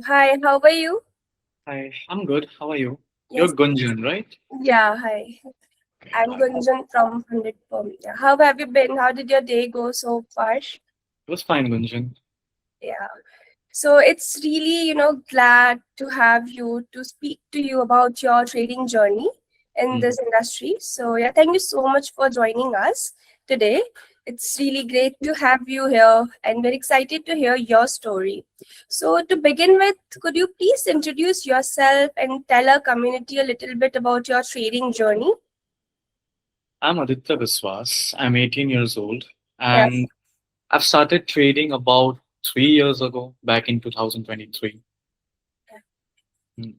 Hi, how are you? Hi, I'm good. How are you? You're Yes, Gunjan, right? yeah, hi. Okay, I'm hi. It Gunjan from FundedFirm. Yeah. How have you been? How did your day go so far? was fine, Gunjan. Yeah. So it's really, glad to have you to speak to you about your trading journey in Mhm. this industry. So yeah, thank you so much for joining us today. It's really great to have you here and we're excited to hear your story. So to begin with, could you please introduce yourself and tell our community a little bit about your trading journey? I'm Aditya Biswas. I'm 18 years old, Yeah. and I've started trading about 3 years ago, back in 2023. Mm.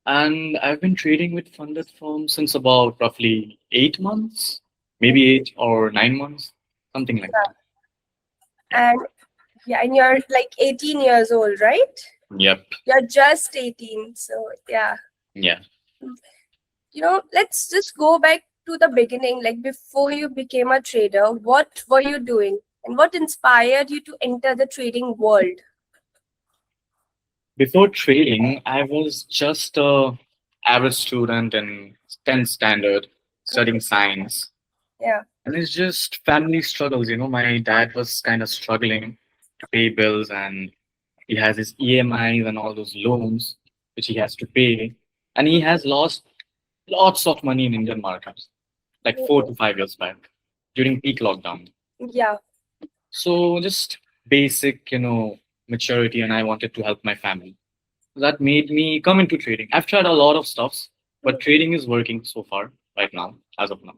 And I've been trading with funded firms since about roughly 8 months, maybe 8 or 9 months, something like that. Yeah. And yeah, and you're like 18 years old, right? Yep. You're just 18. So yeah. Yeah. Let's just go back to the beginning. Like before you became a trader, what were you doing? And what inspired you to enter the trading world? Before trading, I was just a average student in 10th standard studying science. Yeah. And it's just family struggles. My dad was kind of struggling to pay bills, and he has his EMIs and all those loans which he has to pay. And he has lost lots of money in Indian markets, like 4 to 5 years back during peak lockdown. Yeah. So just basic, maturity, and I wanted to help my family. That made me come into trading. I've tried a lot of stuffs, but trading is working so far right now, as of now.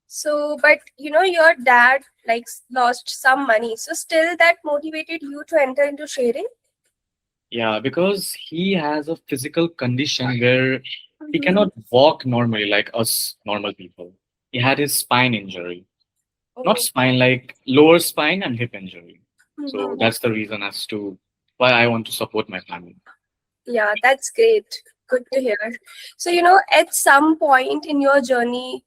So, but your dad like lost some money. So still that motivated you to enter into trading? Yeah, because he has a physical condition where he Mm-hmm. cannot walk normally like us normal people. He had his spine injury. Not Oh. spine, like lower spine and hip injury. So Mm-hmm. that's the reason as to why I want to support my family. Yeah, that's great. Good to hear. So, at some point in your journey,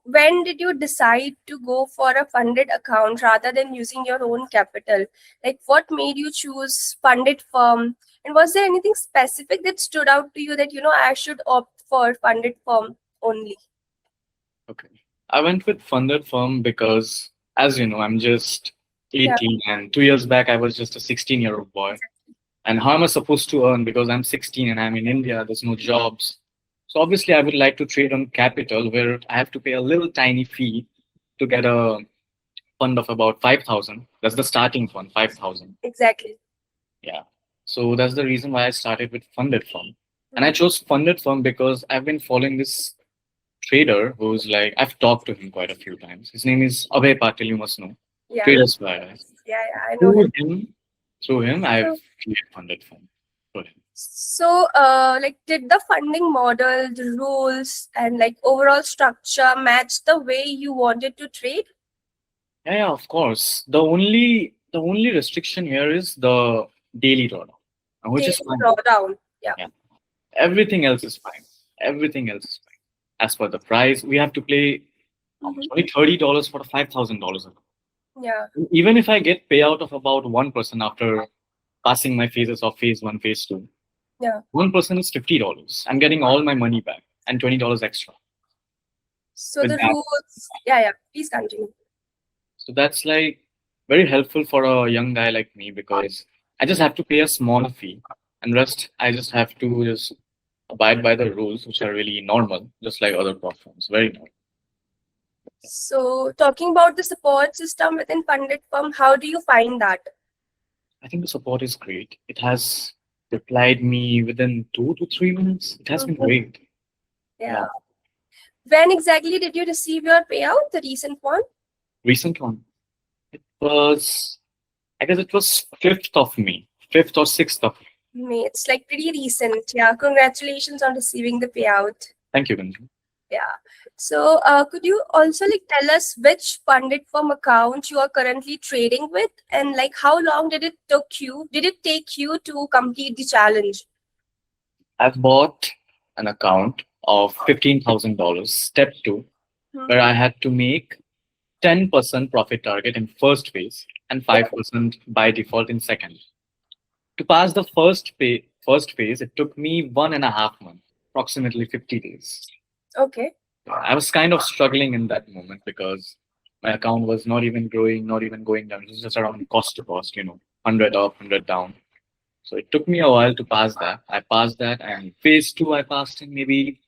when did you decide to go for a funded account rather than using your own capital? Like, what made you choose funded firm? And was there anything specific that stood out to you that, I should opt for funded firm only? Okay. I went with funded firm because, as you know, I'm just Yeah, 18, and 2 years back I was just a 16-year-old boy. And how am I supposed to earn? Because I'm 16 and I'm in India, there's no jobs. So obviously, I would like to trade on capital where I have to pay a little tiny fee to get a fund of about 5,000. That's the starting fund, 5,000. exactly. Yeah. So that's the reason why I started with funded firm. And I chose funded firm because I've been following this trader who's like, I've talked to him quite a few times. His name is Abhay Patil, you must know. Yeah, Traders Wire. yeah, yeah, I know Through him. him, through him, I've So, created funded firm for him. like, did the funding model, the rules, and like overall structure match the way you wanted to trade? Yeah, yeah, of course. The only restriction here is the daily drawdown, which is Daily fine. drawdown. Yeah. Yeah, everything else is fine. Everything else is fine. As per the price, we have to pay how much? Hmm. Only $30 for a $5,000. Yeah. Even if I get payout of about 1% after passing my phases of phase one, phase two, Yeah. 1% is $50. I'm getting all my money back and $20 extra So with the that. rules. Yeah, yeah. Please continue. So that's like very helpful for a young guy like me because I just have to pay a small fee and rest I just have to just abide by the rules which are really normal, just like other platforms. Very normal. So talking about the support system within funded firm, how do you find that? I think the support is great. It has replied me within 2 to 3 minutes. It has been Mhm. great. Yeah. Yeah. When exactly did you receive your payout? The recent one? Recent one. It was I guess it was 5th of May. 5th or 6th of May. May. It's like pretty recent. Yeah. Congratulations on receiving the payout. Thank you, Gunjan. Yeah. So, could you also like tell us which funded firm account you are currently trading with, and like how long did it took you? Did it take you to complete the challenge? I've bought an account of $15,000, step two, where Mhm. I had to make 10% profit target in first phase and Yeah. 5% by default in second. To pass the first phase, it took me 1.5 months, approximately 50 days. Okay. I was kind of struggling in that moment because my account was not even growing, not even going down. It was just around cost to cost, 100 up, 100 down. So it took me a while to pass that. I passed that, and phase two, I passed in maybe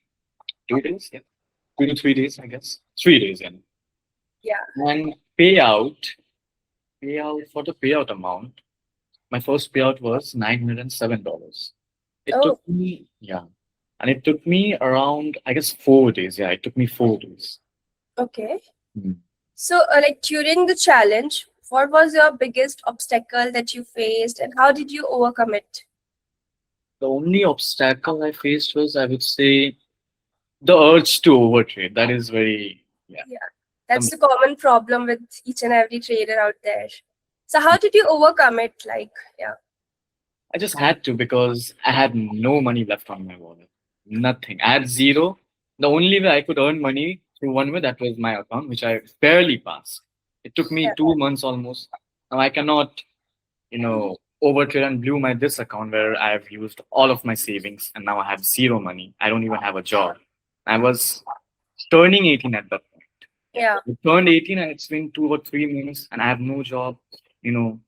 2 days, yeah, 2 to 3 days, I guess. 3 days, yeah. Yeah. And payout for the payout amount, my first payout was $907. It Oh, took me, yeah, and it took me around, I guess, 4 days. Yeah, it took me 4 days. okay. Hmm. So, like during the challenge, what was your biggest obstacle that you faced, and how did you overcome it? The only obstacle I faced was, I would say, the urge to overtrade. That is very, yeah. Yeah, that's Um, the common problem with each and every trader out there. So, how did you overcome it? Like, yeah, I just had to because I had no money left on my wallet. Nothing. I had zero. The only way I could earn money through one way, that was my account, which I barely passed. It took me yeah, 2 months almost. Now I cannot, overtrade and blew my this account where I have used all of my savings and now I have zero money. I don't even have a job. I was turning 18 at that point. yeah, I turned 18 and it's been 2 or 3 months and I have no job, you know.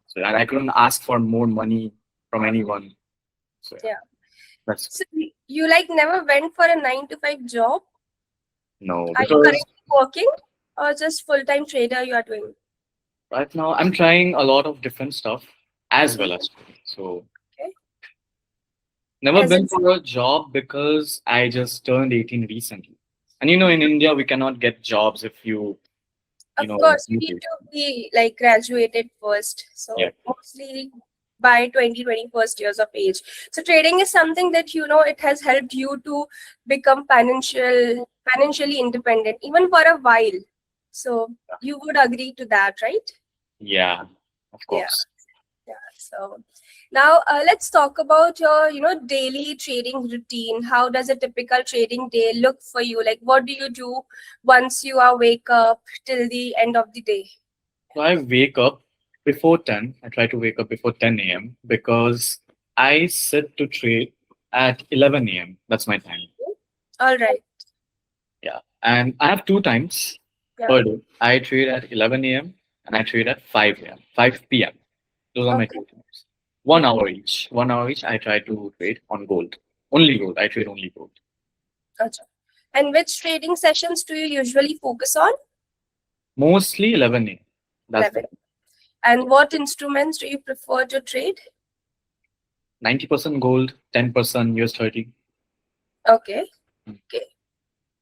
So and I couldn't ask for more money from anyone. So yeah, yeah. that's So, you like never went for a 9 to 5 job? no, Are you because currently working or just full-time trader you are doing? right now I'm trying a lot of different stuff as well Mhm. as trading. So Okay. never As been in, for a job because I just turned 18 recently. And in India we cannot get jobs if of course, you you need do. to be like graduated first. Yeah. So mostly by 21st years of age. So trading is something that it has helped you to become financially independent, even for a while. So you would agree to that, right? Yeah, of Yeah. course. Yeah. So now let's talk about your, daily trading routine. How does a typical trading day look for you? Like, what do you do once you are wake up till the end of the day? So I wake up before 10. I try to wake up before 10 a.m. because I sit to trade at 11 a.m. That's my time. All right. Yeah. And I have two times Yeah. per day. I trade at 11 a.m. and I trade at 5 a.m., 5 p.m. Those are my Okay. two times. 1 hour each. 1 hour each, I try to trade on gold. Only gold. I trade only gold. Gotcha. And which trading sessions do you usually focus on? Mostly 11 a.m. That's the 11. And what instruments do you prefer to trade? 90% gold, 10% US 30. Okay. Okay.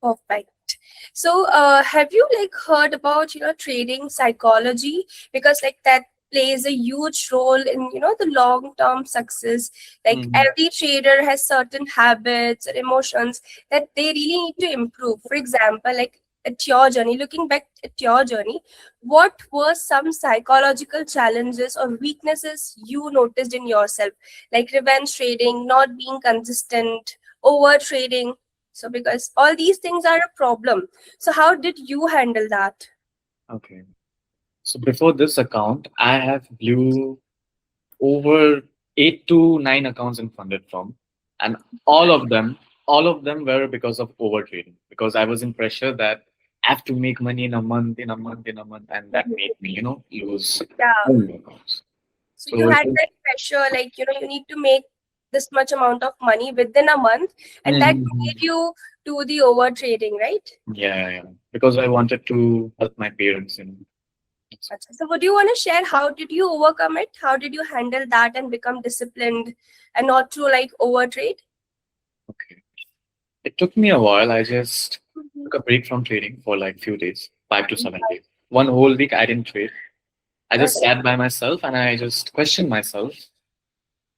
Perfect. So, have you like heard about trading psychology, because like that plays a huge role in the long term success. Like Mhm. every trader has certain habits or emotions that they really need to improve. For example, like at your journey, looking back at your journey, what were some psychological challenges or weaknesses you noticed in yourself, like revenge trading, not being consistent, over trading? So because all these things are a problem. So how did you handle that? Okay. So before this account, I have blew over 8 to 9 accounts in FundedFirm, and all of them, all of them were because of overtrading. Because I was in pressure that I have to make money in a month, in a month, in a month, and that made me, lose Yeah. all my accounts. So you So it had was, that pressure, like, you need to make this much amount of money within a month, and that Mhm. made you do the over trading, right? Yeah, yeah, because I wanted to help my parents. Achha. So would you want to share how did you overcome it? How did you handle that and become disciplined and not to like over trade? Okay. It took me a while. I just Mhm. took a break from trading for like few days, 5 to 7 days. One whole week I didn't trade. I just Okay. sat by myself and I just questioned myself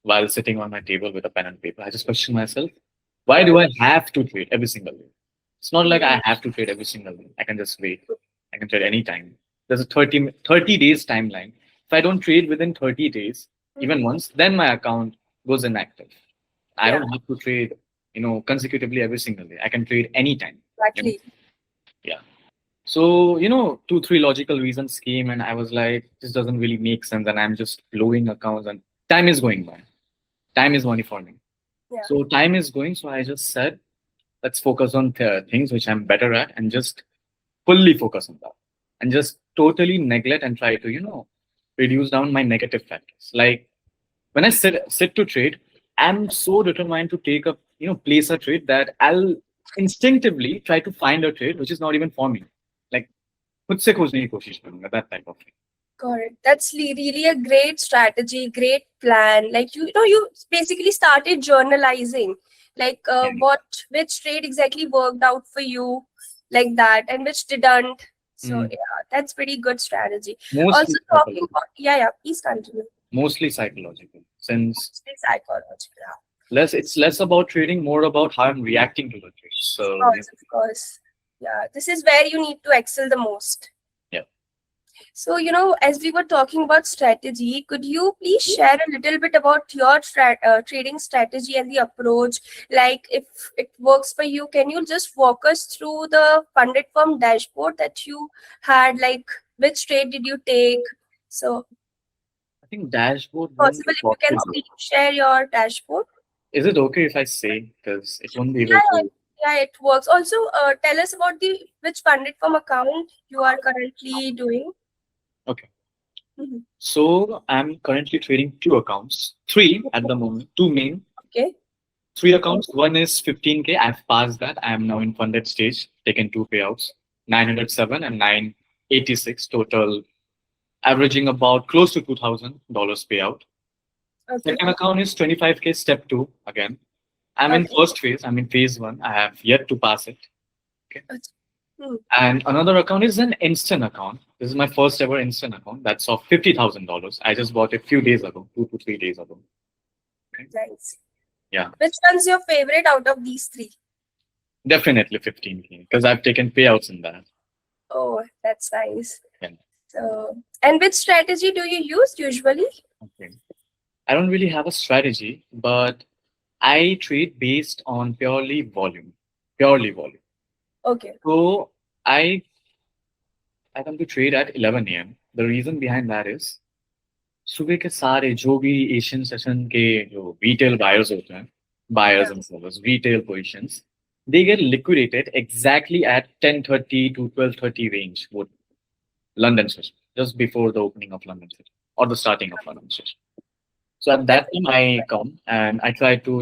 while sitting on my table with a pen and paper. I just questioned myself, why Yeah. do I have to trade every single day? It's not like Mhm. I have to trade every single day. I can just wait. I can trade anytime. There's a 30 days timeline. If I don't trade within 30 days, even Mhm. once, then my account goes inactive. I Yeah, don't have to trade, consecutively every single day. I can trade anytime. You know? exactly. Yeah. So, 2, 3 logical reasons came, and I was like, this doesn't really make sense. And I'm just blowing accounts. And time is going by. Time is money for me. Yeah. So time is going. So I just said, let's focus on things which I'm better at and just fully focus on that and just totally neglect and try to, reduce down my negative factors. Like when I sit to trade, I'm so determined to take a, place a trade that I'll instinctively try to find a trade which is not even for me. Like खुद से खोजने की कोशिश करूंगा, that type of thing. Correct. That's really a great strategy, great plan. Like you basically started journalizing, like which trade exactly worked out for you, like that, and which didn't. So Mm. yeah, that's pretty good strategy. Mostly Also talking psychological. about yeah, please continue. Mostly psychological. Since Mostly psychological. Yeah. it's less about trading, more about how I'm reacting to the trade. So Of course. Yeah, this is where you need to excel the most. yeah. So, as we were talking about strategy, could you please share a little bit about your trading strategy and the approach? Like, if it works for you, can you just walk us through the funded firm dashboard that you had? Like, which trade did you take? So, I think dashboard won't possible be if you can possible. share your dashboard. Is it okay if I say? Because it won't be able Yeah, to. yeah, it works. Also, tell us about the which funded firm account you are currently doing. Okay. Mhm. So I'm currently trading two accounts, three at the moment, two main, Okay. three accounts. One is 15K. I've passed that. I am now in funded stage, taken two payouts, 907 and 986 total, averaging about close to $2,000 payout. Okay. Second account is 25K, step two again. I'm in Okay. first phase. I'm in phase one. I have yet to pass it. Okay. Hmm. And another account is an instant account. This is my first ever instant account. That's of $50,000. I just bought it a few days ago, 2 to 3 days ago. Okay. Nice. Yeah, Which one's your favorite out of these three? definitely 15K because I've taken payouts in that. Oh, that's nice. Yeah. So, and which strategy do you use usually? Okay. I don't really have a strategy, but I trade based on purely volume. Purely volume. Okay. So I come to trade at 11 a.m. The reason behind that is सुबह के सारे जो भी Asian session के जो retail buyers होते हैं Yeah. buyers and sellers retail positions they get liquidated exactly at 10:30 to 12:30 range with London session just before the opening of London session or the starting of London session. So at that time I come and I try to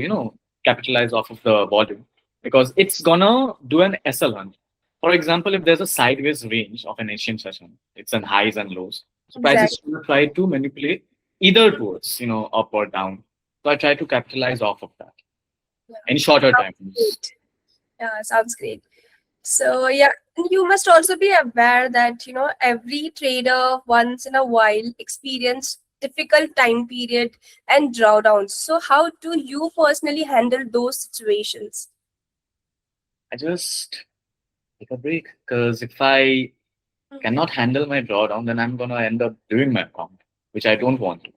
capitalize off of the volume because it's gonna do an SL hunt. For example, if there's a sideways range of an Asian session, it's in highs and lows. So prices Exactly. will try to manipulate either towards up or down. So I try to capitalize off of that Yeah. in shorter Sounds times. great. Yeah, sounds great. So yeah, you must also be aware that every trader once in a while experience difficult time period and drawdowns. So how do you personally handle those situations? I just take a break because if I Mhm. cannot handle my drawdown, then I'm gonna end up doing my account, which I don't want to.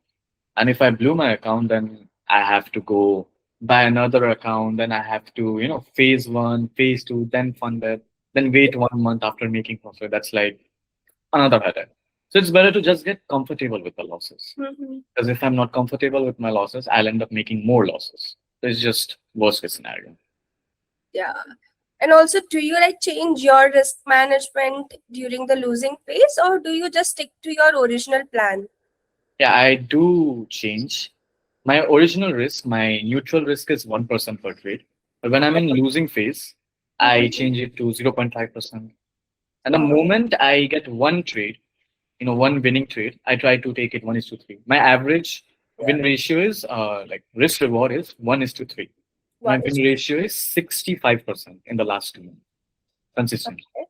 And if I blew my account, then I have to go buy another account. Then I have to, phase one, phase two, then fund it, then wait 1 month after making profit. That's like another headache. So it's better to just get comfortable with the losses. Mhm. Because if I'm not comfortable with my losses, I'll end up making more losses. So it's just worst case scenario. Yeah. And also, do you like change your risk management during the losing phase, or do you just stick to your original plan? Yeah, I do change. My original risk, my neutral risk is 1% per trade. But when I'm in losing phase, I Mhm. change it to 0.5%. And the Oh, moment I get one trade, one winning trade, I try to take it 1:3. My average yeah. win ratio is like risk reward is 1:3. My One win is ratio is 65% in the last 2 months, consistently. okay.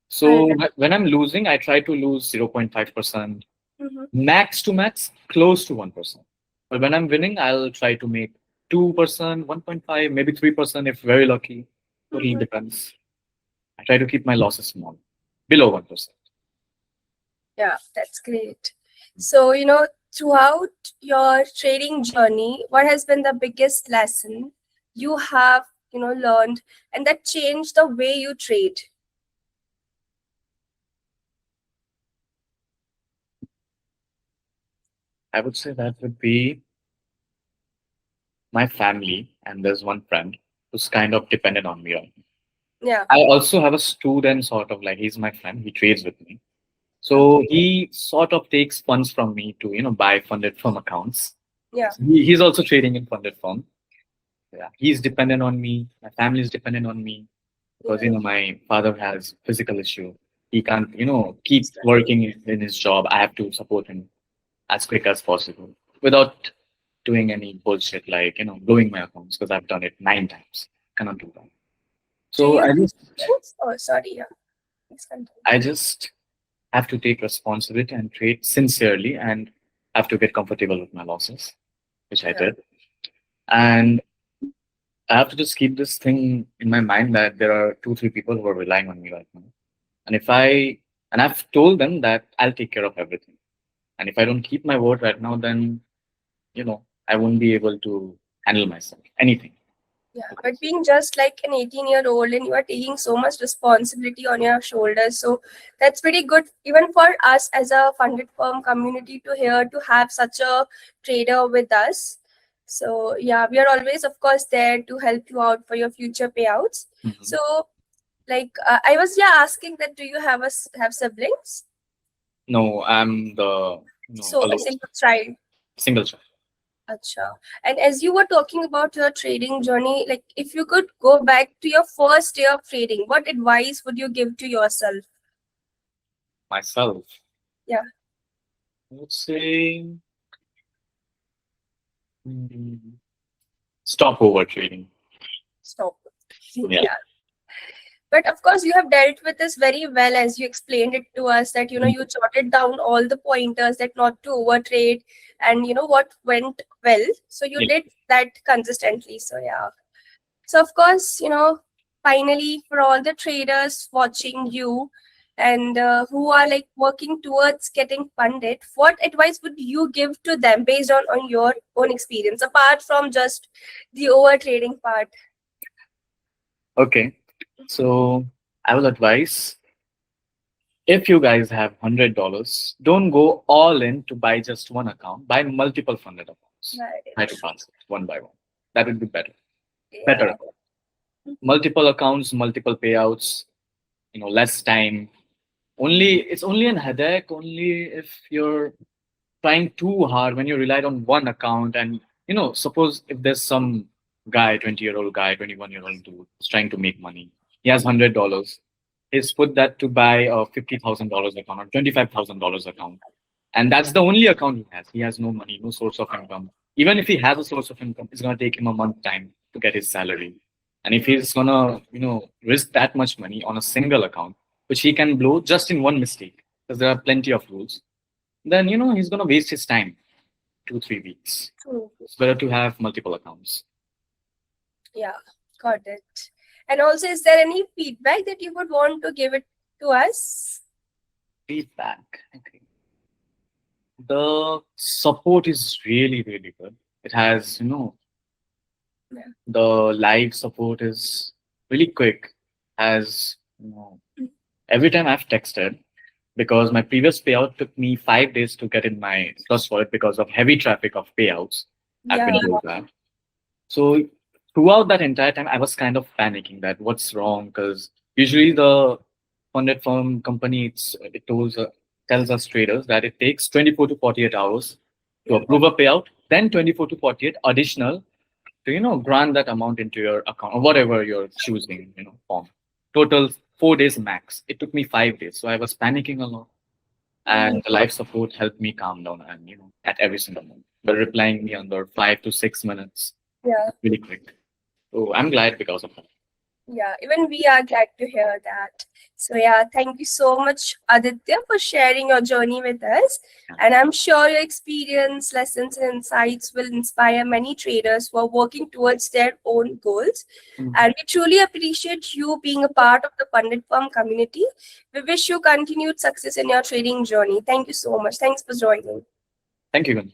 So when I'm losing, I try to lose 0.5%, Mm-hmm. max to max, close to 1%. But when I'm winning, I'll try to make 2%, 1.5, maybe 3% if very lucky. Totally Mm-hmm. depends. I try to keep my losses small, below 1%. Yeah, that's great. So, throughout your trading journey, what has been the biggest lesson you have, learned and that changed the way you trade? I would say that would be my family, and there's one friend who's kind of dependent on me right now. Yeah. I also have a student, sort of like he's my friend. He trades with me, so Okay. he sort of takes funds from me to buy funded firm accounts. Yeah. He's also trading in funded firm. Yeah, he's dependent on me. My family is dependent on me because Yeah. my father has physical issue. He can't keep working in his job. I have to support him as quick as possible without doing any bullshit like blowing my accounts because I've done it 9 times. Cannot do that. Do So you I have just friends? Oh, sorry. Yeah. Please continue. I just have to take responsibility and trade sincerely and have to get comfortable with my losses, which I Yeah. did. And I have to just keep this thing in my mind that there are 2, 3 people who are relying on me right now. And I've told them that I'll take care of everything. And if I don't keep my word right now, then, I won't be able to handle myself, anything. Yeah, but being just like an 18-year-old and you are taking so much responsibility on your shoulders, so that's pretty good even for us as a funded firm community to hear to have such a trader with us. So yeah, we are always, of course, there to help you out for your future payouts. Mhm. So like I was asking that do you have siblings? No, I'm the So a alone single child. single child. Acha. And as you were talking about your trading journey, like if you could go back to your first day of trading, what advice would you give to yourself? Myself, Yeah, I would say mm, stop over trading. stop. Yeah. Yeah. But of course, you have dealt with this very well as you explained it to us that, you jotted down all the pointers that not to overtrade and, what went well. So you Yeah. did that consistently. So, yeah. So, of course, finally, for all the traders watching you and who are like working towards getting funded, what advice would you give to them based on your own experience, apart from just the over trading part? Okay. So I will advise if you guys have $100, don't go all in to buy just one account. Buy multiple funded accounts. Try to Right. transfer one by one. That would be better. Yeah. Better. Multiple accounts, multiple payouts. Less time. It's only an headache only if you're trying too hard when you relied on one account and suppose if there's some guy, 20-year-old guy, 21-year-old dude who's trying to make money. He has $100. He's put that to buy a $50,000 account or $25,000 account. And that's the only account he has. He has no money, no source of income. Even if he has a source of income, it's gonna take him a month time to get his salary. And if he's gonna, risk that much money on a single account, which he can blow just in one mistake, because there are plenty of rules, then he's gonna waste his time 2, 3 weeks. True. It's better to have multiple accounts. Yeah, got it. And also, is there any feedback that you would want to give it to us? Feedback. I think the support is really, really good. It has, Yeah. the live support is really quick. As every time I've texted, because my previous payout took me 5 days to get in my trust wallet because of heavy traffic of payouts. I've been Yeah. told that. So throughout that entire time, I was kind of panicking that what's wrong because usually the funded firm company tells us traders that it takes 24 to 48 hours to approve a payout, then 24 to 48 additional to grant that amount into your account or whatever you're choosing, form. Total 4 days max. It took me 5 days, so I was panicking a lot. And the live support helped me calm down and at every single moment. They're replying me under 5 to 6 minutes, Yeah. really quick. So I'm glad because of that. Yeah, even we are glad to hear that. So yeah, thank you so much, Aditya, for sharing your journey with us. And I'm sure your experience, lessons, and insights will inspire many traders who are working towards their own goals. And we truly appreciate you being a part of the Funded Firm community. We wish you continued success in your trading journey. Thank you so much. Thanks for joining. Thank you, Gun.